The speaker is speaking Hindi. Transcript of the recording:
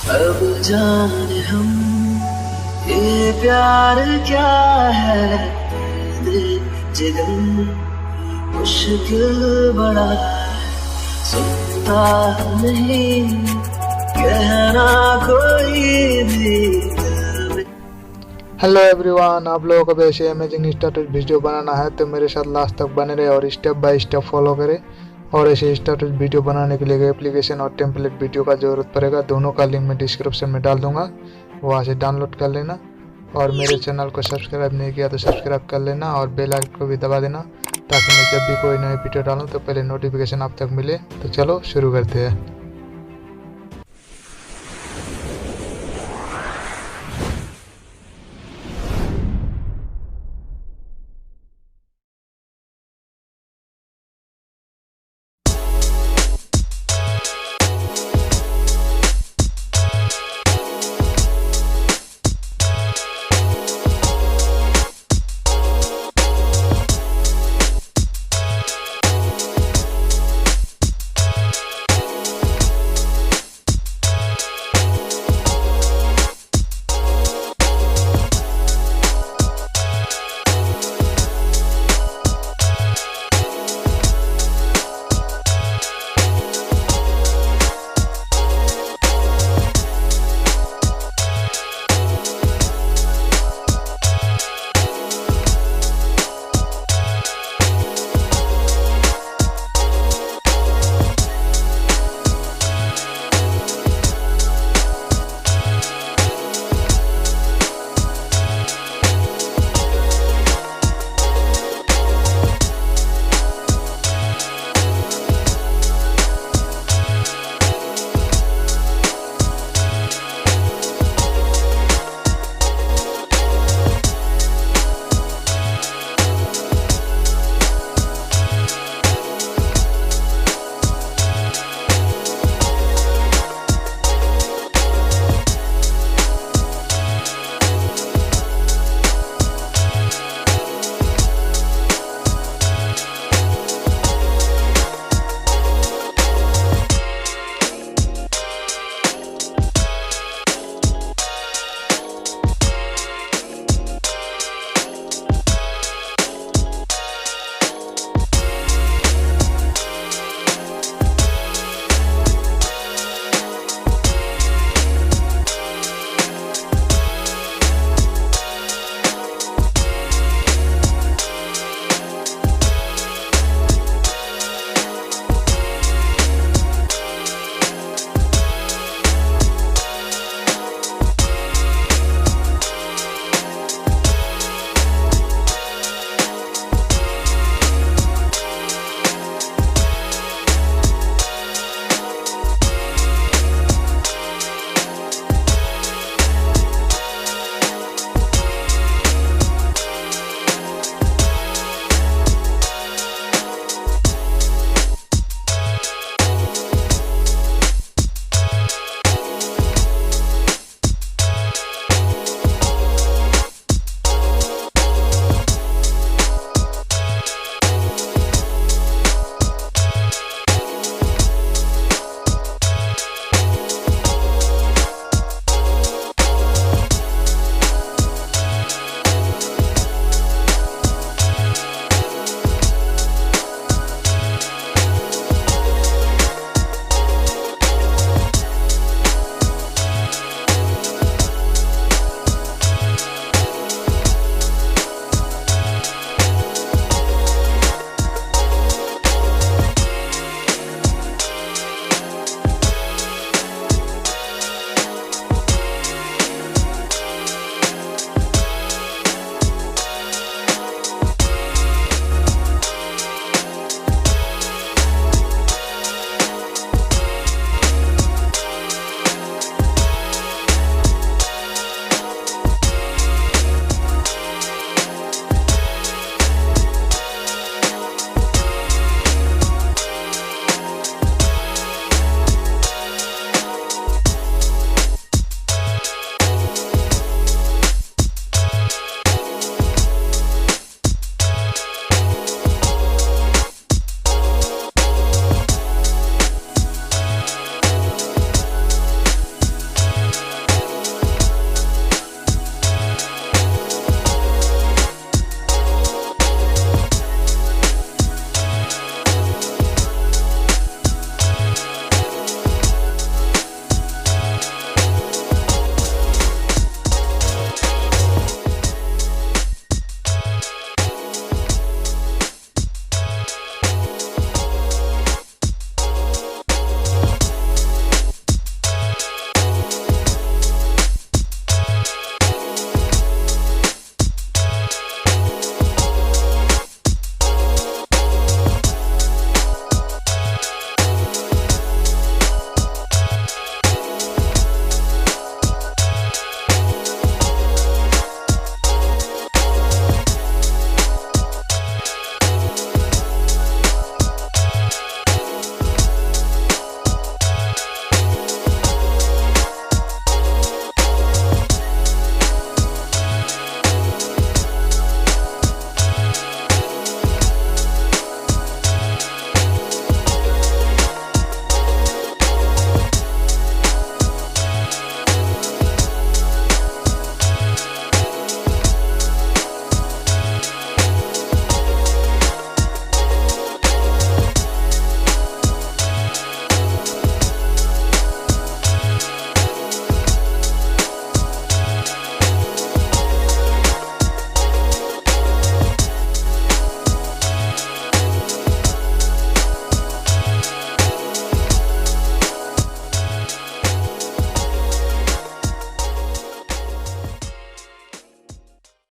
अब जाने हम ये प्यार क्या है, जिगर मुश्किल बड़ा सुनता नहीं कहना कोई भी। हेलो एवरीवन, आप लोगों को भी ऐसे अमेजिंग स्टेटस वीडियो बनाना है तो मेरे साथ लास्ट तक बने रहे और स्टेप बाय स्टेप फॉलो करें। और ऐसे स्टेटस वीडियो बनाने के लिए एप्लीकेशन और टेम्पलेट वीडियो का ज़रूरत पड़ेगा, दोनों का लिंक मैं डिस्क्रिप्शन में डाल दूंगा, वहाँ से डाउनलोड कर लेना। और मेरे चैनल को सब्सक्राइब नहीं किया तो सब्सक्राइब कर लेना और बेल आइकन को भी दबा देना, ताकि मैं जब भी कोई नई वीडियो डालूँ तो पहले नोटिफिकेशन आप तक मिले। तो चलो शुरू करते हैं।